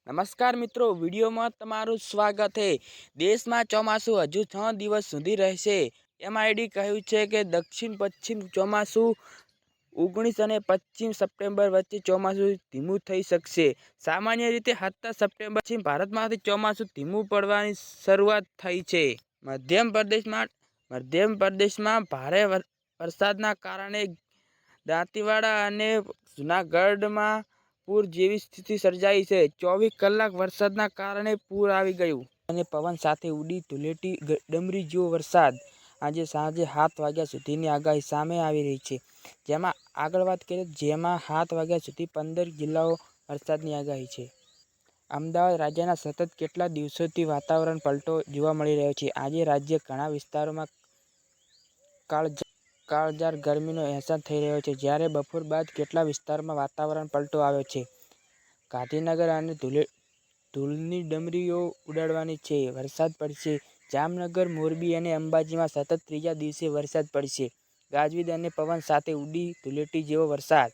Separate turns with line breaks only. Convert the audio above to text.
નમસ્કાર મિત્રો, વિડીયોમાં તમારું સ્વાગત છે। દેશમાં ચોમાસું હજુ 6 દિવસ સુધી રહેશે। એમઆઈડી કહ્યું છે કે દક્ષિણ પશ્ચિમ ચોમાસું 19 અને 25 સપ્ટેમ્બર વચ્ચે ચોમાસું ધીમું થઈ શકશે। સામાન્ય રીતે 17 સપ્ટેમ્બર પશ્ચિમ ભારતમાંથી ચોમાસું ધીમું પડવાની શરૂઆત થઈ છે। મધ્યપ્રદેશમાં ભારે વરસાદના કારણે દાંતીવાડા અને જૂનાગઢમાં પૂર જેવી સ્થિતિ સર્જાઈ છે। 24 કલાક વરસાદના કારણે પૂર આવી ગયું અને પવન સાથે ઉડી ધૂળેટી ડમરી જેવો વરસાદ। આજે સાંજે 7 વાગ્યા સુધીની આગાહી સામે આવી રહી છે, જેમાં આગળ વાત કરીએ જેમાં 7 વાગ્યા સુધી 15 જિલ્લાઓ વરસાદની આગાહી છે। અમદાવાદ રાજ્યના સતત કેટલા દિવસોથી વાતાવરણ પલટો જોવા મળી રહ્યો છે। આજે રાજ્ય ઘણા વિસ્તારોમાં કાળઝાળ ગરમીનો અહેસાસ થઈ રહ્યો છે, જ્યારે બપોર બાદ કેટલા વિસ્તારોમાં વાતાવરણ પલટો આવ્યો છે। ગાંધીનગર અને ધૂળની ડમરીઓ ઉડવાની છે, વરસાદ પડશે। જામનગર, મોરબી અને અંબાજીમાં સતત ત્રીજા દિવસે વરસાદ પડશે। ગાજવીજ અને પવન સાથે ઉડી ધૂળેટી જેવો વરસાદ।